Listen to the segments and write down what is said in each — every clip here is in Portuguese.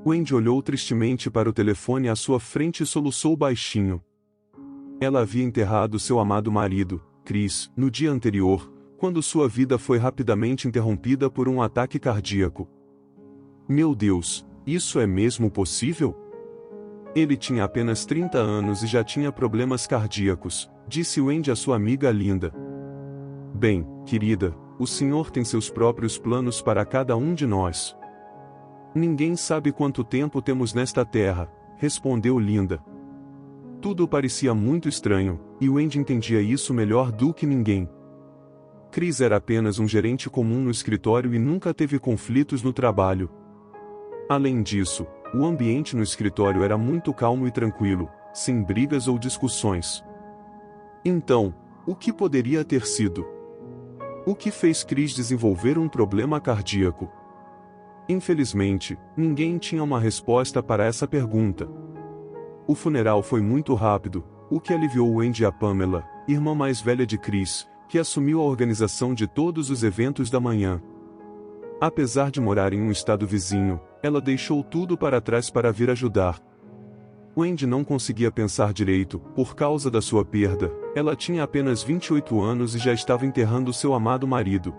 Wendy olhou tristemente para o telefone à sua frente e soluçou baixinho. Ela havia enterrado seu amado marido, Chris, no dia anterior, quando sua vida foi rapidamente interrompida por um ataque cardíaco. Meu Deus, isso é mesmo possível? Ele tinha apenas 30 anos e já tinha problemas cardíacos, disse Wendy à sua amiga Linda. Bem, querida, o Senhor tem seus próprios planos para cada um de nós. Ninguém sabe quanto tempo temos nesta terra, respondeu Linda. Tudo parecia muito estranho, e Wendy entendia isso melhor do que ninguém. Chris era apenas um gerente comum no escritório e nunca teve conflitos no trabalho. Além disso, o ambiente no escritório era muito calmo e tranquilo, sem brigas ou discussões. Então, o que poderia ter sido? O que fez Chris desenvolver um problema cardíaco? Infelizmente, ninguém tinha uma resposta para essa pergunta. O funeral foi muito rápido, o que aliviou Wendy e a Pamela, irmã mais velha de Chris, que assumiu a organização de todos os eventos da manhã. Apesar de morar em um estado vizinho, ela deixou tudo para trás para vir ajudar. Wendy não conseguia pensar direito, por causa da sua perda. Ela tinha apenas 28 anos e já estava enterrando seu amado marido.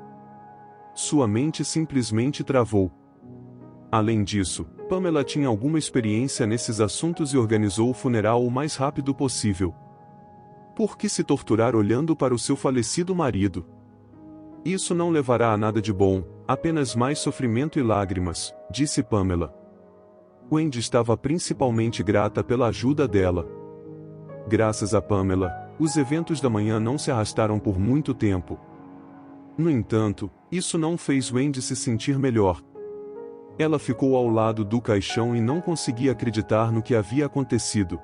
Sua mente simplesmente travou. Além disso, Pamela tinha alguma experiência nesses assuntos e organizou o funeral o mais rápido possível. Por que se torturar olhando para o seu falecido marido? Isso não levará a nada de bom, apenas mais sofrimento e lágrimas, disse Pamela. Wendy estava principalmente grata pela ajuda dela. Graças a Pamela, os eventos da manhã não se arrastaram por muito tempo. No entanto, isso não fez Wendy se sentir melhor. Ela ficou ao lado do caixão e não conseguia acreditar no que havia acontecido.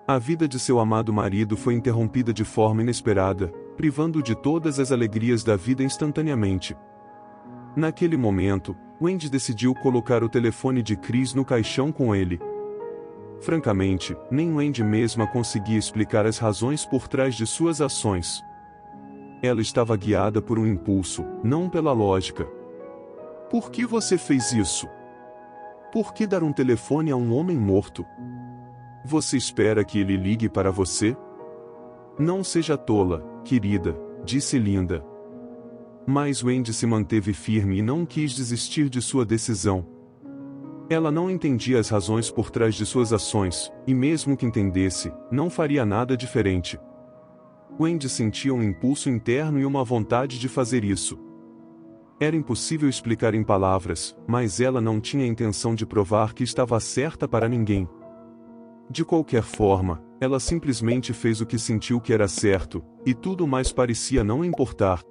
A vida de seu amado marido foi interrompida de forma inesperada, privando-o de todas as alegrias da vida instantaneamente. Naquele momento, Wendy decidiu colocar o telefone de Chris no caixão com ele. Francamente, nem Wendy mesma conseguia explicar as razões por trás de suas ações. Ela estava guiada por um impulso, não pela lógica. Por que você fez isso? Por que dar um telefone a um homem morto? Você espera que ele ligue para você? Não seja tola, querida, disse Linda. Mas Wendy se manteve firme e não quis desistir de sua decisão. Ela não entendia as razões por trás de suas ações, e mesmo que entendesse, não faria nada diferente. Wendy sentia um impulso interno e uma vontade de fazer isso. Era impossível explicar em palavras, mas ela não tinha a intenção de provar que estava certa para ninguém. De qualquer forma, ela simplesmente fez o que sentiu que era certo, e tudo mais parecia não importar.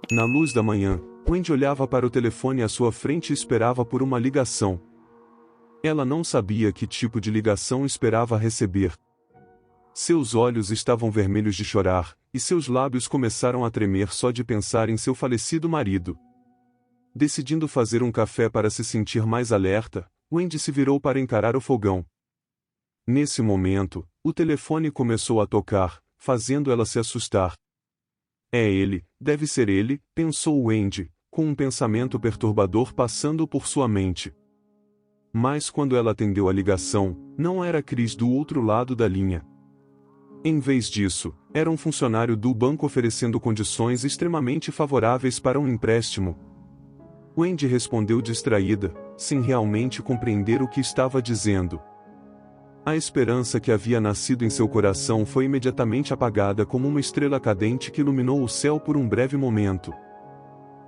Na luz da manhã, Wendy olhava para o telefone à sua frente e esperava por uma ligação. Ela não sabia que tipo de ligação esperava receber. Seus olhos estavam vermelhos de chorar, e seus lábios começaram a tremer só de pensar em seu falecido marido. Decidindo fazer um café para se sentir mais alerta, Wendy se virou para encarar o fogão. Nesse momento, o telefone começou a tocar, fazendo ela se assustar. É ele, deve ser ele, pensou Wendy, com um pensamento perturbador passando por sua mente. Mas quando ela atendeu a ligação, não era Chris do outro lado da linha. Em vez disso, era um funcionário do banco oferecendo condições extremamente favoráveis para um empréstimo. Wendy respondeu distraída, sem realmente compreender o que estava dizendo. A esperança que havia nascido em seu coração foi imediatamente apagada como uma estrela cadente que iluminou o céu por um breve momento.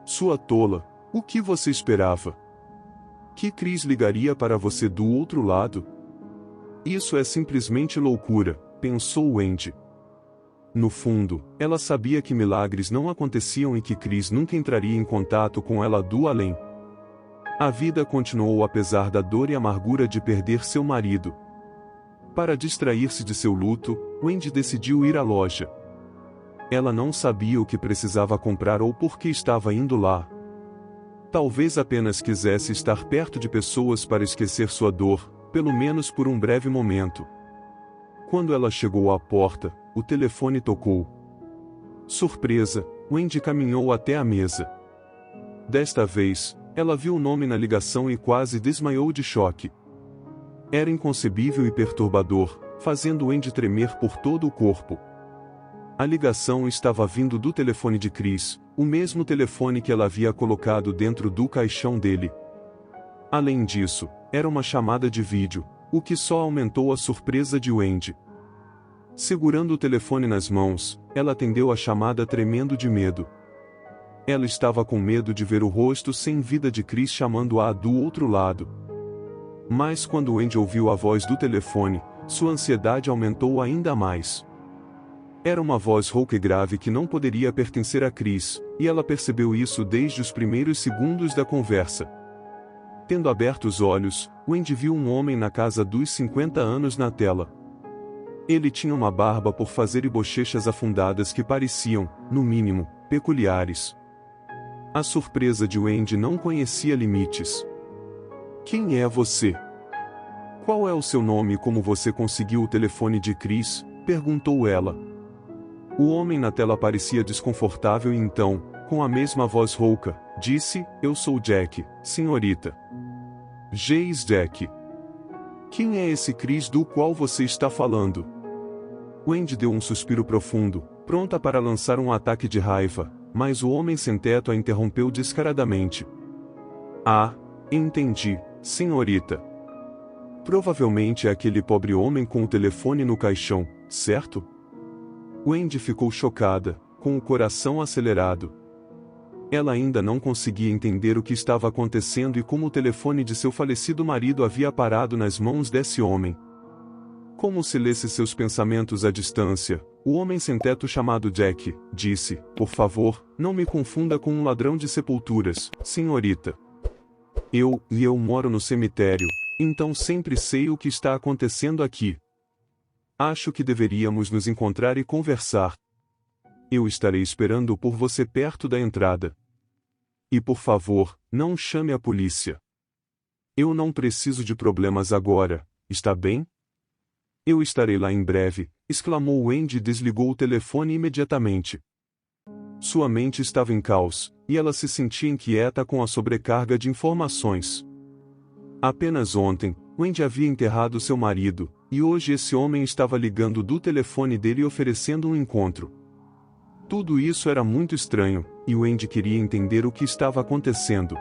Sua tola, o que você esperava? Que Chris ligaria para você do outro lado? Isso é simplesmente loucura, pensou Wendy. No fundo, ela sabia que milagres não aconteciam e que Chris nunca entraria em contato com ela do além. A vida continuou apesar da dor e amargura de perder seu marido. Para distrair-se de seu luto, Wendy decidiu ir à loja. Ela não sabia o que precisava comprar ou por que estava indo lá. Talvez apenas quisesse estar perto de pessoas para esquecer sua dor, pelo menos por um breve momento. Quando ela chegou à porta, o telefone tocou. Surpresa, Wendy caminhou até a mesa. Desta vez, Ela viu o nome na ligação e quase desmaiou de choque. Era inconcebível e perturbador, fazendo Wendy tremer por todo o corpo. A ligação estava vindo do telefone de Chris, o mesmo telefone que ela havia colocado dentro do caixão dele. Além disso, era uma chamada de vídeo, o que só aumentou a surpresa de Wendy. Segurando o telefone nas mãos, ela atendeu a chamada tremendo de medo. Ela estava com medo de ver o rosto sem vida de Chris chamando-a do outro lado. Mas quando Wendy ouviu a voz do telefone, sua ansiedade aumentou ainda mais. Era uma voz rouca e grave que não poderia pertencer a Chris, e ela percebeu isso desde os primeiros segundos da conversa. Tendo aberto os olhos, Wendy viu um homem na casa dos 50 anos na tela. Ele tinha uma barba por fazer e bochechas afundadas que pareciam, no mínimo, peculiares. A surpresa de Wendy não conhecia limites. Quem é você? Qual é o seu nome e como você conseguiu o telefone de Chris? Perguntou ela. O homem na tela parecia desconfortável e então, com a mesma voz rouca, disse, eu sou Jack, senhorita. Jack. Quem é esse Chris do qual você está falando? Wendy deu um suspiro profundo, pronta para lançar um ataque de raiva, mas o homem sem teto a interrompeu descaradamente. Ah, entendi, senhorita. Provavelmente é aquele pobre homem com o telefone no caixão, certo? Wendy ficou chocada, com o coração acelerado. Ela ainda não conseguia entender o que estava acontecendo e como o telefone de seu falecido marido havia parado nas mãos desse homem. Como se lesse seus pensamentos à distância, o homem sem teto chamado Jack, disse, por favor, não me confunda com um ladrão de sepulturas, senhorita. Eu moro no cemitério, então sempre sei o que está acontecendo aqui. Acho que deveríamos nos encontrar e conversar. Eu estarei esperando por você perto da entrada. E por favor, não chame a polícia. Eu não preciso de problemas agora, está bem? Eu estarei lá em breve, exclamou Wendy e desligou o telefone imediatamente. Sua mente estava em caos, e ela se sentia inquieta com a sobrecarga de informações. Apenas ontem, Wendy havia enterrado seu marido, e hoje esse homem estava ligando do telefone dele e oferecendo um encontro. Tudo isso era muito estranho, e Wendy queria entender o que estava acontecendo.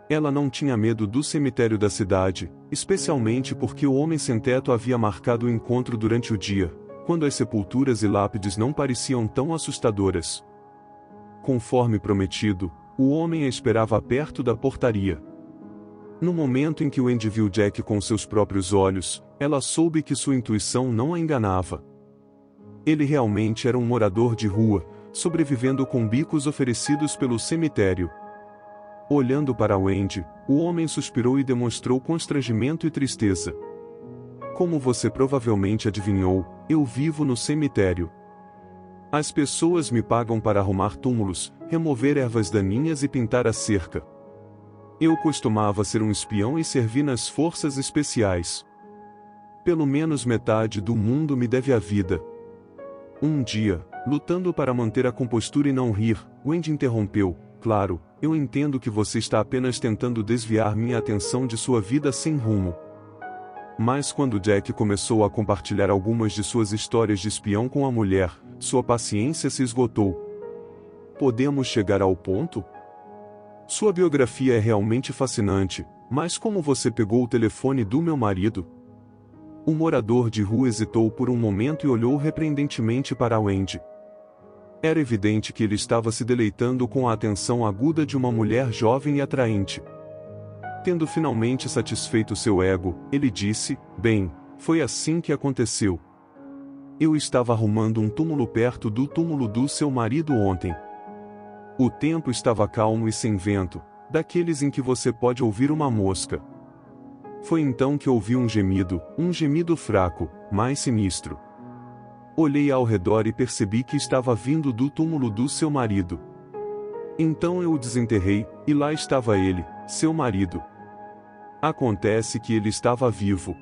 Ela não tinha medo do cemitério da cidade, especialmente porque o homem sem teto havia marcado o encontro durante o dia, quando as sepulturas e lápides não pareciam tão assustadoras. Conforme prometido, o homem a esperava perto da portaria. No momento em que Wendy viu Jack com seus próprios olhos, ela soube que sua intuição não a enganava. Ele realmente era um morador de rua, sobrevivendo com bicos oferecidos pelo cemitério. Olhando para Wendy, o homem suspirou e demonstrou constrangimento e tristeza. Como você provavelmente adivinhou, eu vivo no cemitério. As pessoas me pagam para arrumar túmulos, remover ervas daninhas e pintar a cerca. Eu costumava ser um espião e servir nas forças especiais. Pelo menos metade do mundo me deve a vida. Um dia, lutando para manter a compostura e não rir, Wendy interrompeu. Claro, eu entendo que você está apenas tentando desviar minha atenção de sua vida sem rumo. Mas quando Jack começou a compartilhar algumas de suas histórias de espião com a mulher, sua paciência se esgotou. Podemos chegar ao ponto? Sua biografia é realmente fascinante, mas como você pegou o telefone do meu marido? O morador de rua hesitou por um momento e olhou repreendentemente para Wendy. Era evidente que ele estava se deleitando com a atenção aguda de uma mulher jovem e atraente. Tendo finalmente satisfeito seu ego, ele disse, bem, foi assim que aconteceu. Eu estava arrumando um túmulo perto do túmulo do seu marido ontem. O tempo estava calmo e sem vento, daqueles em que você pode ouvir uma mosca. Foi então que ouvi um gemido fraco, mais sinistro. Olhei ao redor e percebi que estava vindo do túmulo do seu marido. Então eu o desenterrei, e lá estava ele, seu marido. Acontece que ele estava vivo.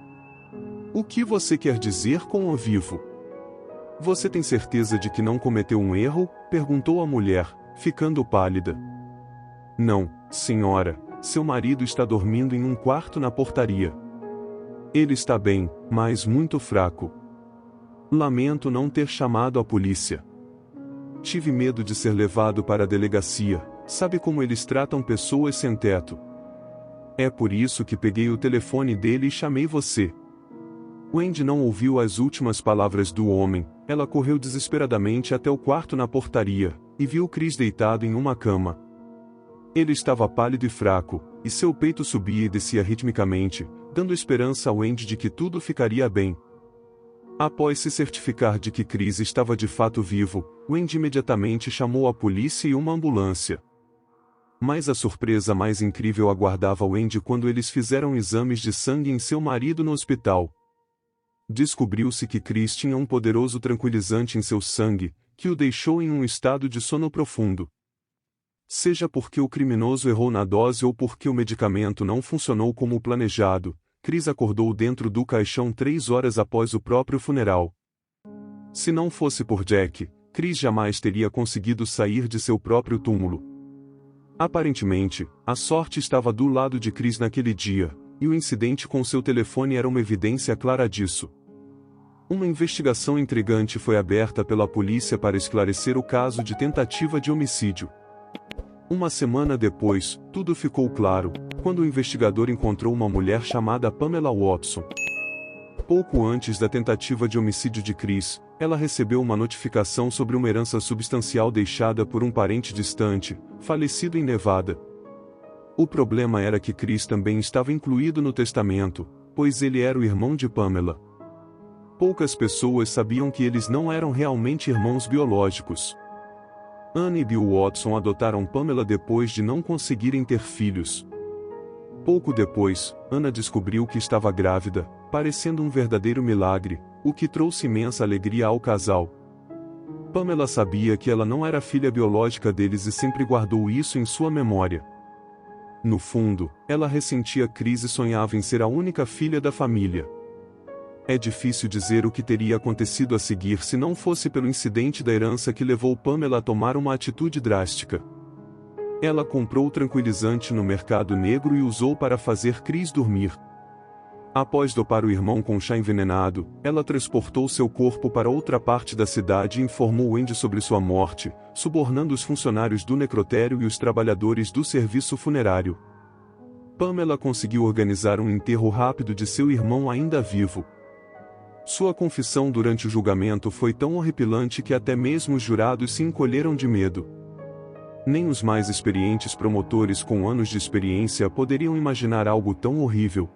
O que você quer dizer com o vivo? Você tem certeza de que não cometeu um erro? Perguntou a mulher, ficando pálida. Não, Senhora, seu marido está dormindo em um quarto na portaria. Ele está bem, mas muito fraco. Lamento não ter chamado a polícia. Tive medo de ser levado para a delegacia, sabe como eles tratam pessoas sem teto. É por isso que peguei o telefone dele e chamei você. Wendy não ouviu as últimas palavras do homem, ela correu desesperadamente até o quarto na portaria, e viu Chris deitado em uma cama. Ele estava pálido e fraco, e seu peito subia e descia ritmicamente, dando esperança a Wendy de que tudo ficaria bem. Após se certificar de que Chris estava de fato vivo, Wendy imediatamente chamou a polícia e uma ambulância. Mas a surpresa mais incrível aguardava Wendy quando eles fizeram exames de sangue em seu marido no hospital. Descobriu-se que Chris tinha um poderoso tranquilizante em seu sangue, que o deixou em um estado de sono profundo. Seja porque o criminoso errou na dose ou porque o medicamento não funcionou como planejado, Chris acordou dentro do caixão 3 horas após o próprio funeral. Se não fosse por Jack, Chris jamais teria conseguido sair de seu próprio túmulo. Aparentemente, a sorte estava do lado de Chris naquele dia, e o incidente com seu telefone era uma evidência clara disso. Uma investigação intrigante foi aberta pela polícia para esclarecer o caso de tentativa de homicídio. Uma semana depois, tudo ficou claro, quando o investigador encontrou uma mulher chamada Pamela Watson. Pouco antes da tentativa de homicídio de Chris, ela recebeu uma notificação sobre uma herança substancial deixada por um parente distante, falecido em Nevada. O problema era que Chris também estava incluído no testamento, pois ele era o irmão de Pamela. Poucas pessoas sabiam que eles não eram realmente irmãos biológicos. Anna e Bill Watson adotaram Pamela depois de não conseguirem ter filhos. Pouco depois, Anna descobriu que estava grávida, parecendo um verdadeiro milagre, o que trouxe imensa alegria ao casal. Pamela sabia que ela não era filha biológica deles e sempre guardou isso em sua memória. No fundo, ela ressentia Chris e sonhava em ser a única filha da família. É difícil dizer o que teria acontecido a seguir se não fosse pelo incidente da herança que levou Pamela a tomar uma atitude drástica. Ela comprou o tranquilizante no mercado negro e usou para fazer Chris dormir. Após dopar o irmão com chá envenenado, ela transportou seu corpo para outra parte da cidade e informou Wendy sobre sua morte, subornando os funcionários do necrotério e os trabalhadores do serviço funerário. Pamela conseguiu organizar um enterro rápido de seu irmão ainda vivo. Sua confissão durante o julgamento foi tão horripilante que até mesmo os jurados se encolheram de medo. Nem os mais experientes promotores com anos de experiência poderiam imaginar algo tão horrível.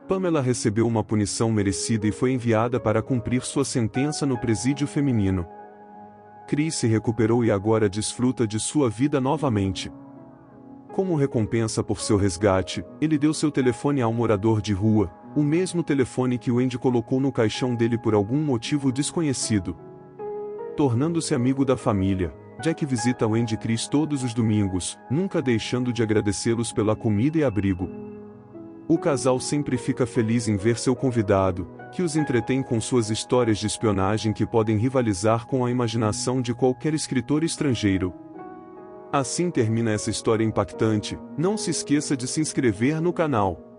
Pamela recebeu uma punição merecida e foi enviada para cumprir sua sentença no presídio feminino. Chris se recuperou e agora desfruta de sua vida novamente. Como recompensa por seu resgate, ele deu seu telefone a um morador de rua, o mesmo telefone que Wendy colocou no caixão dele por algum motivo desconhecido. Tornando-se amigo da família, Jack visita Wendy e Chris todos os domingos, nunca deixando de agradecê-los pela comida e abrigo. O casal sempre fica feliz em ver seu convidado, que os entretém com suas histórias de espionagem que podem rivalizar com a imaginação de qualquer escritor estrangeiro. Assim termina essa história impactante. Não se esqueça de se inscrever no canal.